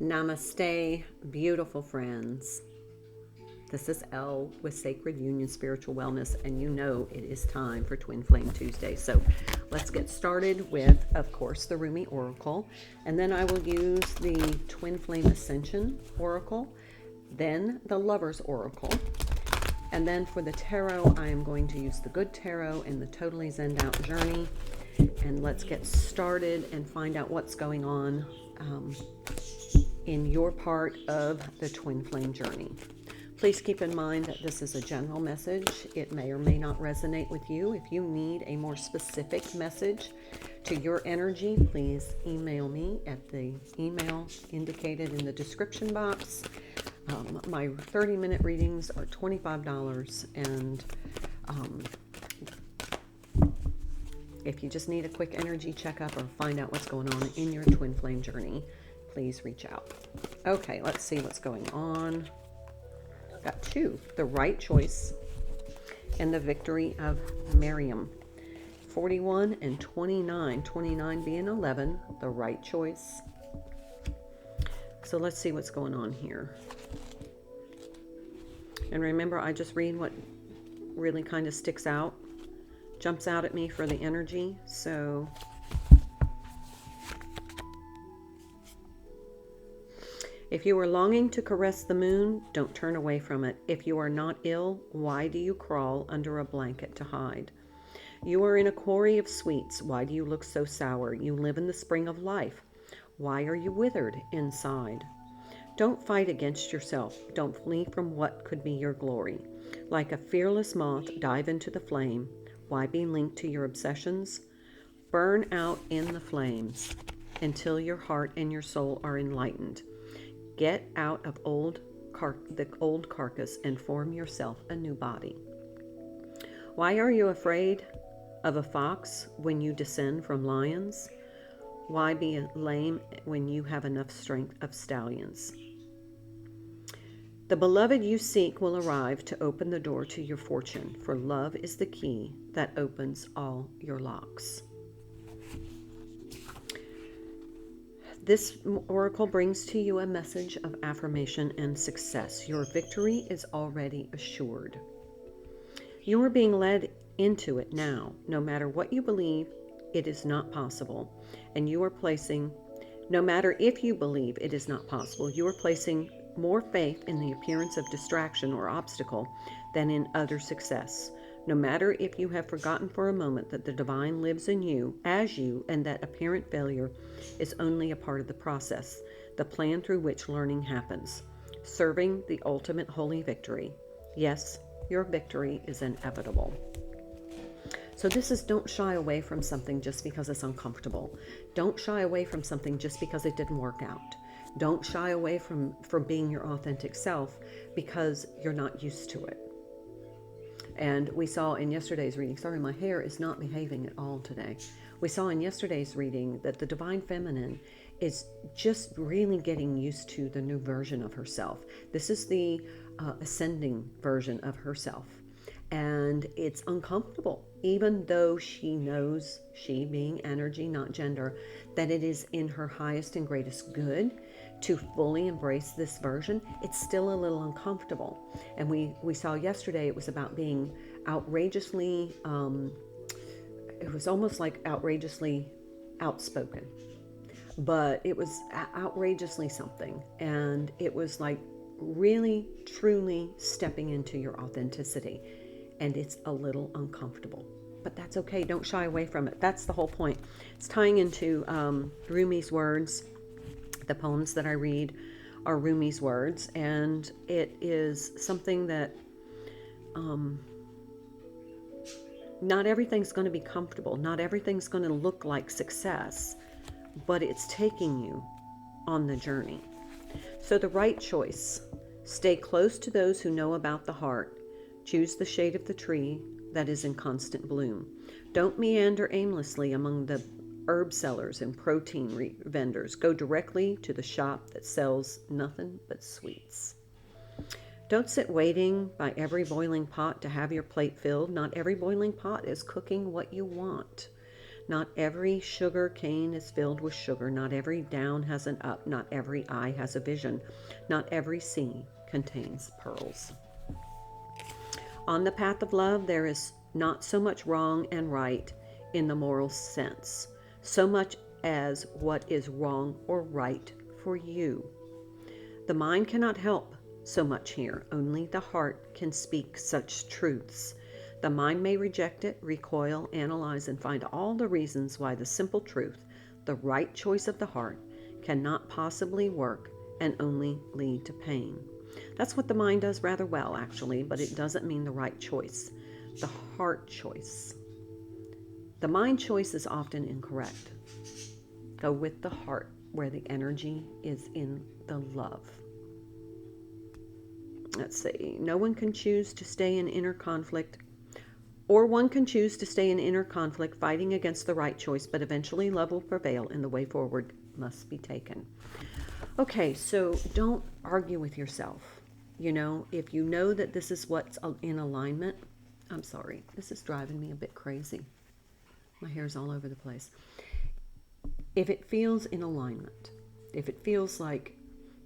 Namaste, beautiful friends. This is Elle with Sacred Union Spiritual Wellness, and you know it is time for Twin Flame Tuesday. So let's get started with, of course, the Rumi Oracle, and then I will use the Twin Flame Ascension Oracle, then the Lover's Oracle, and then for the Tarot, I am going to use the Good Tarot and the Totally Zenned Out Journey. And let's get started and find out what's going on in your part of the Twin Flame journey. Please keep in mind that this is a general message. It may or may not resonate with you. If you need a more specific message to your energy, please email me at the email indicated in the description box. My 30-minute readings are $25, and if you just need a quick energy checkup or find out what's going on in your Twin Flame journey, please reach out. Okay, let's see what's going on. Got two, the right choice and the victory of Miriam. 41 and 29, 29 being 11, the right choice. So let's see what's going on here. And remember, I just read what really kind of sticks out, jumps out at me for the energy. So if you are longing to caress the moon, don't turn away from it. If you are not ill, why do you crawl under a blanket to hide? You are in a quarry of sweets. Why do you look so sour? You live in the spring of life. Why are you withered inside? Don't fight against yourself. Don't flee from what could be your glory. Like a fearless moth, dive into the flame. Why be linked to your obsessions? Burn out in the flames until your heart and your soul are enlightened. Get out of the old carcass and form yourself a new body. Why are you afraid of a fox when you descend from lions? Why be lame when you have enough strength of stallions? The beloved you seek will arrive to open the door to your fortune, for love is the key that opens all your locks. This oracle brings to you a message of affirmation and success. Your victory is already assured. You are being led into it now. No matter what you believe, it is not possible. And you are placing, no matter if you believe it is not possible, you are placing more faith in the appearance of distraction or obstacle than in other success. No matter if you have forgotten for a moment that the divine lives in you, as you, and that apparent failure is only a part of the process, the plan through which learning happens, serving the ultimate holy victory. Yes, your victory is inevitable. So this is, don't shy away from something just because it's uncomfortable. Don't shy away from something just because it didn't work out. Don't shy away from being your authentic self because you're not used to it. And we saw in yesterday's reading, sorry, my hair is not behaving at all today. We saw in yesterday's reading that the Divine Feminine is just really getting used to the new version of herself. This is the ascending version of herself. And it's uncomfortable, even though she knows, she being energy, not gender, that it is in her highest and greatest good to fully embrace this version. It's still a little uncomfortable. And we saw yesterday it was about being outrageously, it was almost like outrageously outspoken, but it was outrageously something. And it was like really, truly stepping into your authenticity. And it's a little uncomfortable, but that's okay. Don't shy away from it. That's the whole point. It's tying into Rumi's words. The poems that I read are Rumi's words, and it is something that not everything's going to be comfortable. Not everything's going to look like success, but it's taking you on the journey. So the right choice. Stay close to those who know about the heart. Choose the shade of the tree that is in constant bloom. Don't meander aimlessly among the herb sellers and protein vendors. Go directly to the shop that sells nothing but sweets. Don't sit waiting by every boiling pot to have your plate filled. Not every boiling pot is cooking what you want. Not every sugar cane is filled with sugar. Not every down has an up. Not every eye has a vision. Not every sea contains pearls. On the path of love, there is not so much wrong and right in the moral sense, so much as what is wrong or right for you. The mind cannot help so much here. Only the heart can speak such truths. The mind may reject it, recoil, analyze, and find all the reasons why the simple truth, the right choice of the heart, cannot possibly work and only lead to pain. That's what the mind does rather well, actually, but it doesn't mean the right choice. The heart choice. The mind choice is often incorrect. Go with the heart, where the energy is in the love. Let's see. No one can choose to stay in inner conflict, or one can choose to stay in inner conflict, fighting against the right choice, but eventually love will prevail and the way forward must be taken. Okay, so don't argue with yourself. You know, if you know that this is what's in alignment, I'm sorry, this is driving me a bit crazy. My hair's all over the place. If it feels in alignment, if it feels like,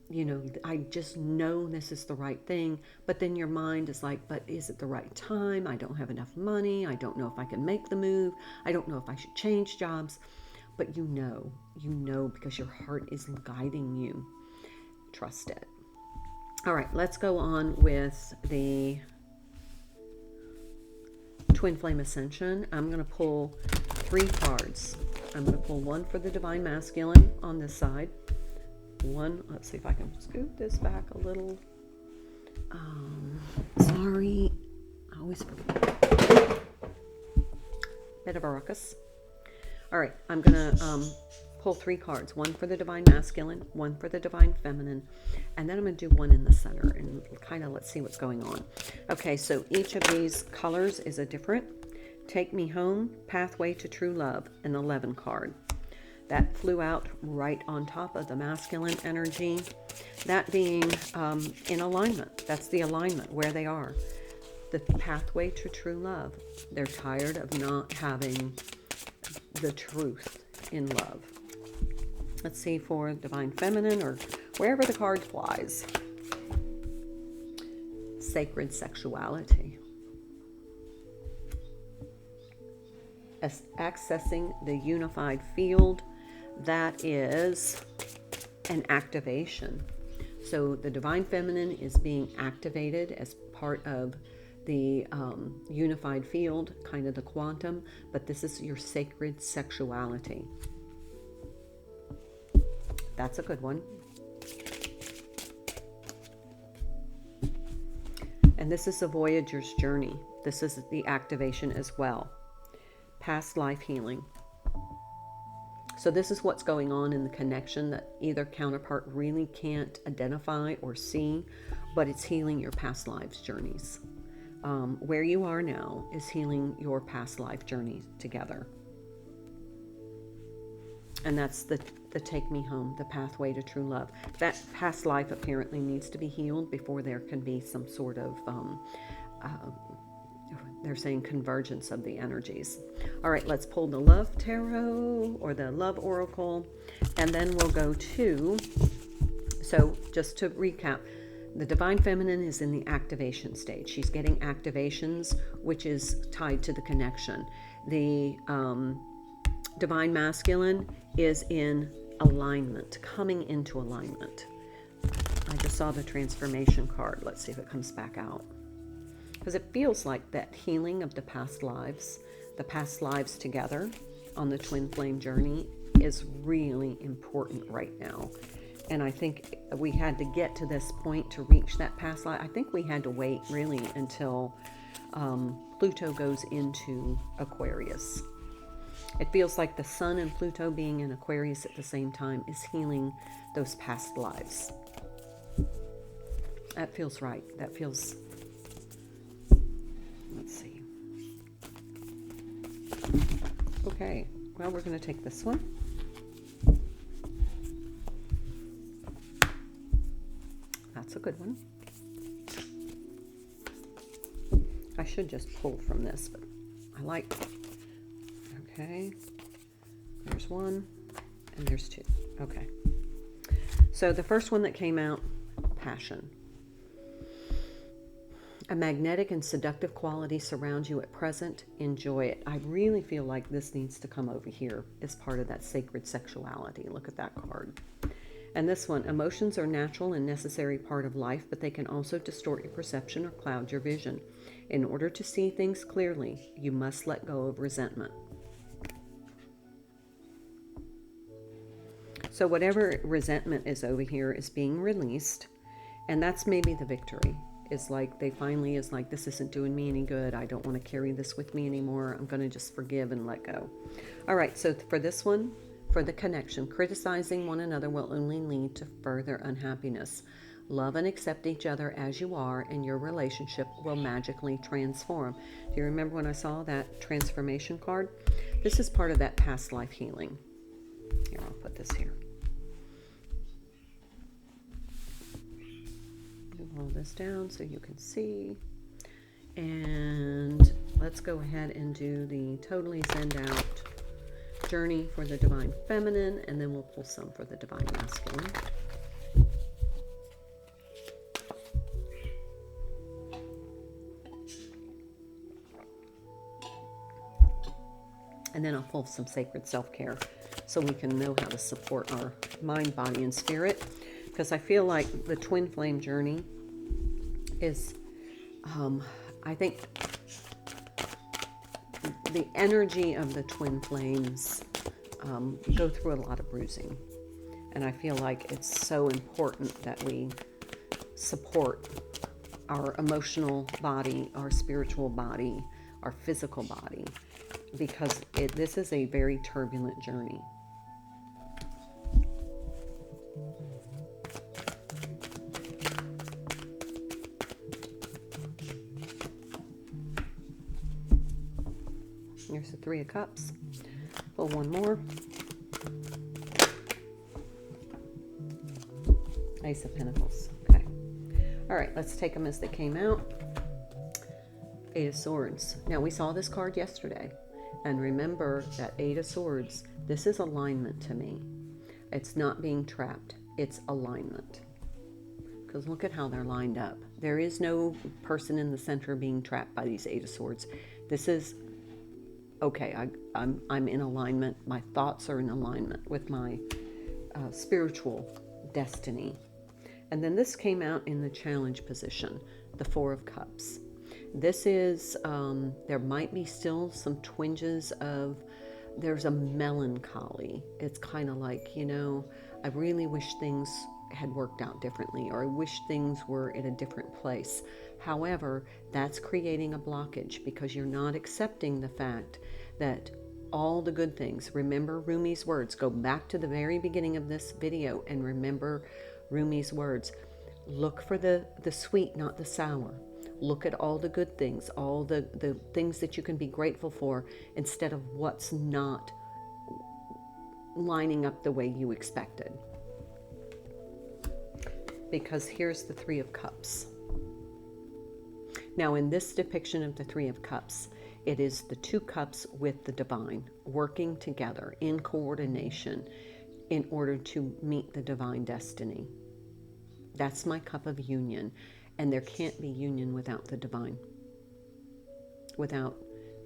you know, I just know this is the right thing, but then your mind is like, but is it the right time? I don't have enough money. I don't know if I can make the move. I don't know if I should change jobs. But you know because your heart is guiding you. Trust it. All right, let's go on with the Twin Flame Ascension. I'm going to pull 3 cards. I'm going to pull one for the Divine Masculine on this side. One, let's see if I can scoot this back a little. Sorry, I always forget. Bit of a ruckus. All right, I'm going to pull 3 cards. One for the Divine Masculine, one for the Divine Feminine, and then I'm going to do one in the center and kind of let's see what's going on. Okay, so each of these colors is a different. Take Me Home, Pathway to True Love, an 11 card. That flew out right on top of the masculine energy. That being in alignment. That's the alignment, where they are. The pathway to true love. They're tired of not having the truth in love. Let's see for Divine Feminine, or wherever the card flies. Sacred sexuality. Accessing the unified field. That is an activation. So the Divine Feminine is being activated as part of the unified field, kind of the quantum, but this is your sacred sexuality. That's a good one. And this is the Voyager's journey. This is the activation as well. Past life healing. So this is what's going on in the connection that either counterpart really can't identify or see, but it's healing your past lives journeys. Where you are now is healing your past life journey together. And that's the Take Me Home, the pathway to true love. That past life apparently needs to be healed before there can be some sort of they're saying convergence of the energies. All right, let's pull the Love Tarot or the Love Oracle, and then we'll go to, so just to recap, the Divine Feminine is in the activation stage. She's getting activations, which is tied to the connection. The Divine Masculine is in alignment, coming into alignment. I just saw the transformation card. Let's see if it comes back out. Because it feels like that healing of the past lives together on the twin flame journey is really important right now. And I think we had to get to this point to reach that past life. I think we had to wait really until Pluto goes into Aquarius. It feels like the Sun and Pluto being in Aquarius at the same time is healing those past lives. That feels right. That feels... Let's see. Okay, well, we're going to take this one. That's a good one. I should just pull from this, but I like... Okay. There's one and there's two. Okay. So the first one that came out, passion. A magnetic and seductive quality surrounds you at present. Enjoy it. I really feel like this needs to come over here as part of that sacred sexuality. Look at that card. And this one, emotions are natural and necessary part of life, but they can also distort your perception or cloud your vision. In order to see things clearly, you must let go of resentment. So whatever resentment is over here is being released, and that's maybe the victory. Is like they finally is like, this isn't doing me any good. I don't want to carry this with me anymore. I'm going to just forgive and let go. All right, so for this one, for the connection, criticizing one another will only lead to further unhappiness. Love and accept each other as you are, and your relationship will magically transform. Do you remember when I saw that transformation card? This is part of that past life healing. Here, I'll put this here. Move all this down so you can see. And let's go ahead and do the totally zenned out journey for the Divine Feminine, and then we'll pull some for the Divine Masculine. And then I'll pull some sacred self-care so we can know how to support our mind, body, and spirit. Because I feel like the twin flame journey is, I think the energy of the twin flames go through a lot of bruising. And I feel like it's so important that we support our emotional body, our spiritual body, our physical body, because this is a very turbulent journey. Here's the Three of Cups. Pull one more. Ace of Pentacles. Okay. All right, let's take them as they came out. Eight of Swords. Now, we saw this card yesterday. And remember that Eight of Swords, this is alignment to me. It's not being trapped. It's alignment. Because look at how they're lined up. There is no person in the center being trapped by these Eight of Swords. This is, okay, I'm in alignment. My thoughts are in alignment with my spiritual destiny. And then this came out in the challenge position, the Four of Cups. This is, there might be still some twinges of, there's a melancholy. It's kind of like, you know, I really wish things had worked out differently, or I wish things were in a different place. However, that's creating a blockage because you're not accepting the fact that all the good things, remember Rumi's words, go back to the very beginning of this video and remember Rumi's words. Look for the sweet, not the sour. Look at all the good things, all the things that you can be grateful for, instead of what's not lining up the way you expected. Because here's the Three of Cups. Now, in this depiction of the Three of Cups, it is the two cups with the divine working together in coordination in order to meet the divine destiny. That's my cup of union. And there can't be union without the divine, without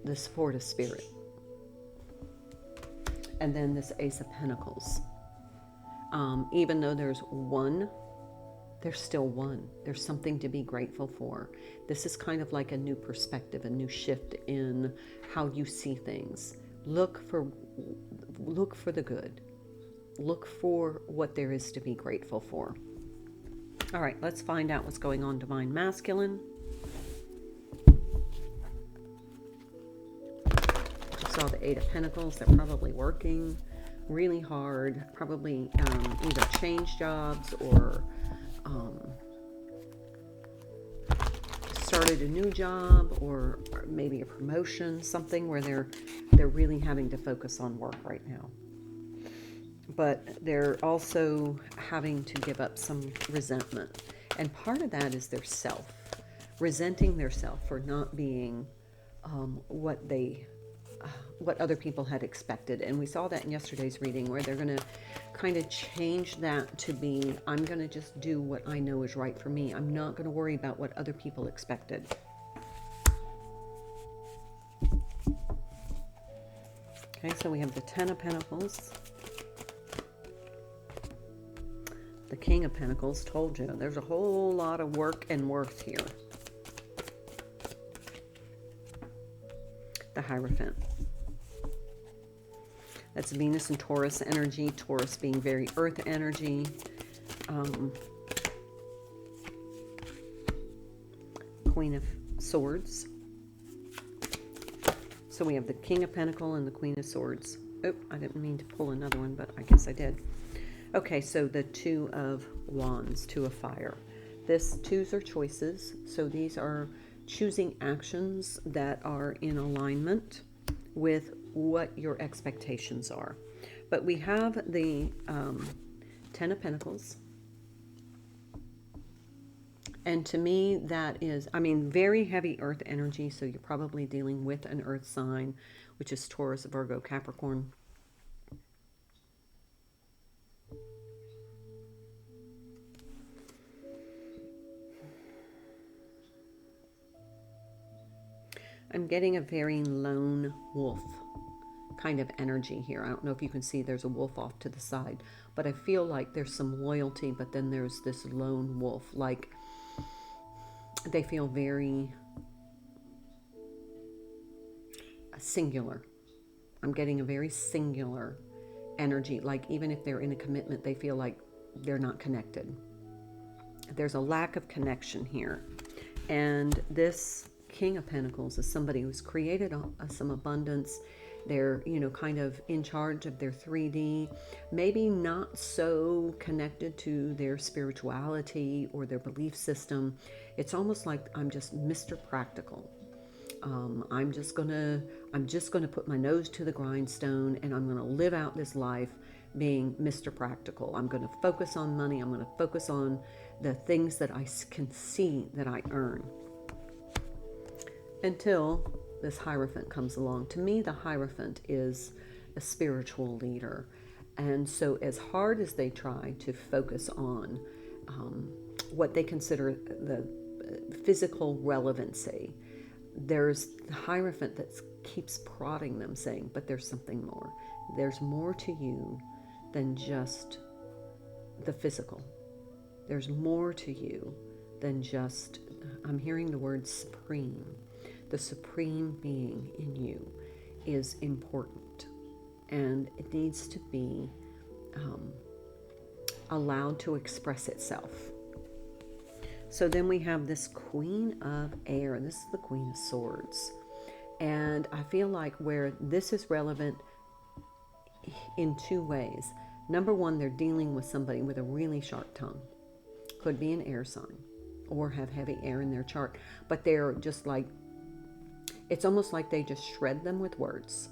the support of spirit. And then this Ace of Pentacles. Even though there's one, there's still one. There's something to be grateful for. This is kind of like a new perspective, a new shift in how you see things. Look for the good. Look for what there is to be grateful for. All right, let's find out what's going on, Divine Masculine. Just saw the Eight of Pentacles. They're probably working really hard. Probably either change jobs or started a new job, or maybe a promotion, something where they're really having to focus on work right now. But they're also having to give up some resentment. And part of that is their self, resenting their self for not being what they what other people had expected. And we saw that in yesterday's reading, where they're going to kind of change that to be, I'm going to just do what I know is right for me. I'm not going to worry about what other people expected. Okay, so we have the Ten of Pentacles. The King of Pentacles. Told you, there's a whole lot of work and worth here. The Hierophant. That's Venus and Taurus energy. Taurus being very earth energy. Queen of Swords. So we have the King of Pentacles and the Queen of Swords. Oh, I didn't mean to pull another one, but I guess I did. Okay, so the Two of Wands, Two of Fire. Twos are choices. So these are choosing actions that are in alignment with what your expectations are. But we have the Ten of Pentacles. And to me, that is, very heavy earth energy. So you're probably dealing with an earth sign, which is Taurus, Virgo, Capricorn. I'm getting a very lone wolf kind of energy here. I don't know if you can see there's a wolf off to the side, but I feel like there's some loyalty, but then there's this lone wolf. Like they feel very singular. I'm getting a very singular energy. Like even if they're in a commitment, they feel like they're not connected. There's a lack of connection here. And this King of Pentacles is somebody who's created some abundance. They're, kind of in charge of their 3D, maybe not so connected to their spirituality or their belief system. It's almost like I'm just Mr. Practical. I'm just gonna put my nose to the grindstone and I'm gonna live out this life being Mr. Practical. I'm gonna focus on money. I'm gonna focus on the things that I can see that I earn. Until this Hierophant comes along. To me, the Hierophant is a spiritual leader. And so as hard as they try to focus on what they consider the physical relevancy, there's the Hierophant that keeps prodding them, saying, but there's something more. There's more to you than just the physical. There's more to you than just, I'm hearing the word supreme. The supreme being in you is important, and it needs to be allowed to express itself. So then we have this Queen of Air. This is the Queen of Swords. And I feel like where this is relevant in two ways. Number one, they're dealing with somebody with a really sharp tongue. Could be an air sign or have heavy air in their chart, but they're just like, it's almost like they just shred them with words.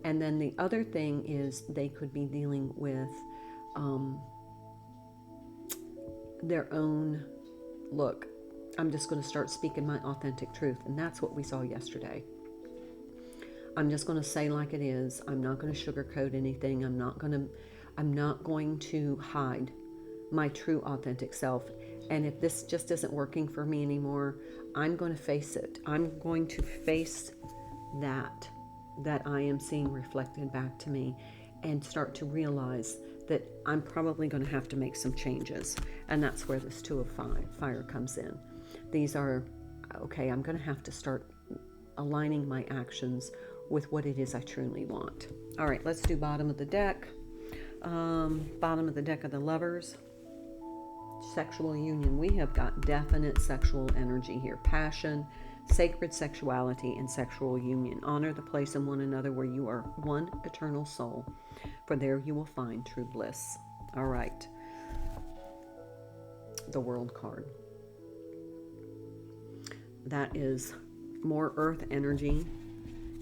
And then the other thing is they could be dealing with their own, look, I'm just going to start speaking my authentic truth. And that's what we saw yesterday. I'm just going to say like it is. I'm not going to sugarcoat anything. I'm not going to hide my true authentic self. And if this just isn't working for me anymore, I'm going to face it. I'm going to face that I am seeing reflected back to me and start to realize that I'm probably going to have to make some changes. And that's where this Two of Fire comes in. These are, okay, I'm going to have to start aligning my actions with what it is I truly want. All right, let's do bottom of the deck. Bottom of the deck of the Lovers. Sexual union. We have got definite sexual energy here. Passion, sacred sexuality, and sexual union. Honor the place in one another where you are one eternal soul, for there you will find true bliss. All right. The World card. That is more earth energy.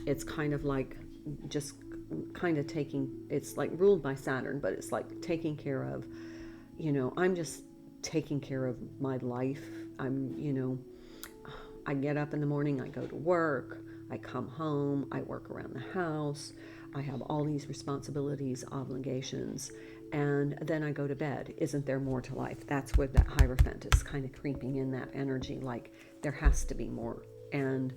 It's kind of like just kind of taking, it's like ruled by Saturn, but it's like taking care of, I'm just taking care of my life. I get up in the morning, I go to work, I come home, I work around the house, I have all these responsibilities, obligations, and then I go to bed. Isn't there more to life? That's where that Hierophant is kind of creeping in, that energy, like there has to be more. And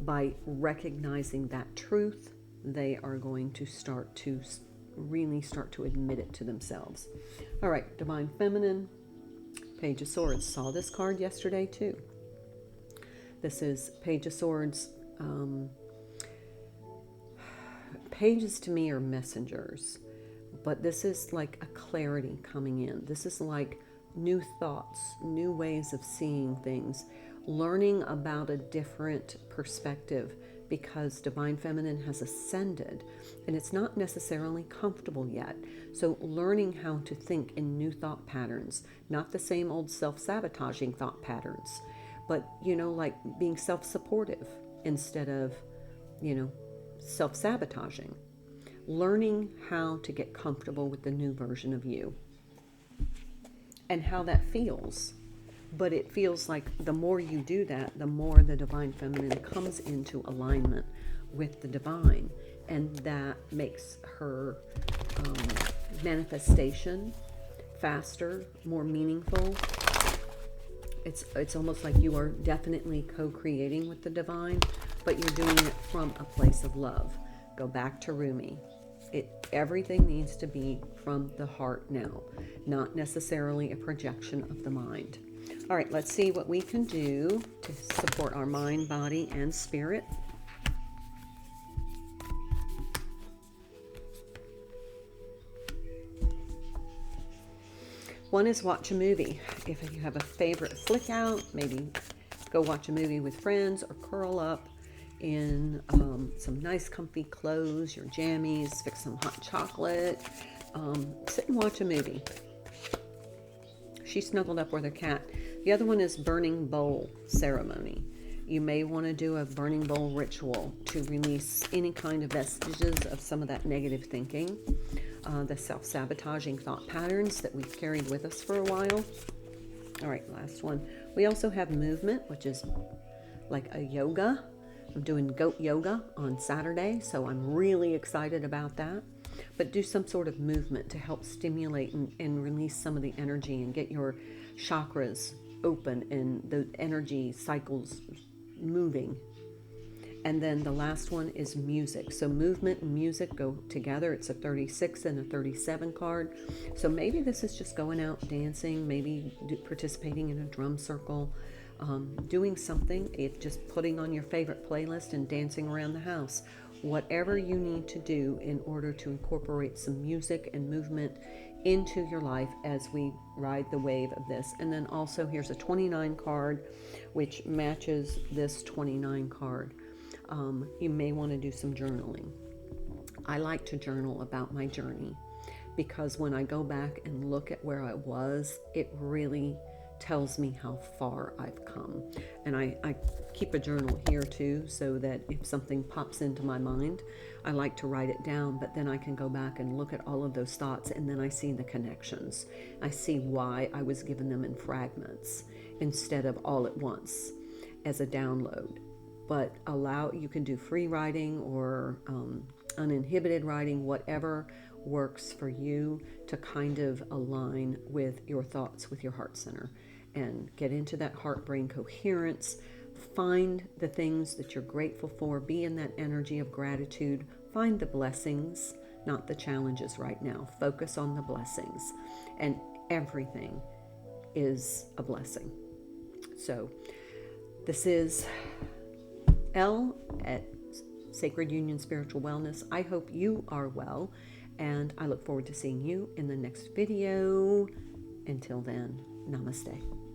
by recognizing that truth, they are going to really start to admit it to themselves. All right, Divine Feminine, Page of Swords. Saw this card yesterday too. This is Page of Swords. Pages to me are messengers, but this is like a clarity coming in. This is like new thoughts, new ways of seeing things, learning about a different perspective, because Divine Feminine has ascended and it's not necessarily comfortable yet. So learning how to think in new thought patterns, not the same old self-sabotaging thought patterns, but, like being self-supportive instead of, self-sabotaging. Learning how to get comfortable with the new version of you and how that feels. But it feels like the more you do that, the more the Divine Feminine comes into alignment with the Divine. And that makes her manifestation faster, more meaningful. It's almost like you are definitely co-creating with the Divine, but you're doing it from a place of love. Go back to Rumi. Everything needs to be from the heart now, not necessarily a projection of the mind. All right, let's see what we can do to support our mind, body, and spirit. One is watch a movie. If you have a favorite flick out, maybe go watch a movie with friends or curl up in some nice comfy clothes, your jammies, fix some hot chocolate, sit and watch a movie. She snuggled up with her cat. The other one is burning bowl ceremony. You may want to do a burning bowl ritual to release any kind of vestiges of some of that negative thinking, the self-sabotaging thought patterns that we've carried with us for a while. All right, last one. We also have movement, which is like a yoga. I'm doing goat yoga on Saturday, so I'm really excited about that. But do some sort of movement to help stimulate and release some of the energy and get your chakras open and the energy cycles moving. And then the last one is music. So movement and music go together. It's a 36 and a 37 card. So maybe this is just going out dancing, maybe participating in a drum circle, doing something, if just putting on your favorite playlist and dancing around the house. Whatever you need to do in order to incorporate some music and movement into your life as we ride the wave of this. And then also here's a 29 card, which matches this 29 card. You may want to do some journaling. I like to journal about my journey because when I go back and look at where I was, it really tells me how far I've come. And I keep a journal here too, so that if something pops into my mind, I like to write it down, but then I can go back and look at all of those thoughts, and then I see the connections. I see why I was given them in fragments instead of all at once as a download. But you can do free writing or uninhibited writing, whatever works for you to kind of align with your thoughts, with your heart center, and get into that heart-brain coherence. Find the things that you're grateful for. Be in that energy of gratitude. Find the blessings, not the challenges right now. Focus on the blessings, and everything is a blessing. So this is Elle at Sacred Union Spiritual Wellness. I hope you are well, and I look forward to seeing you in the next video. Until then, namaste.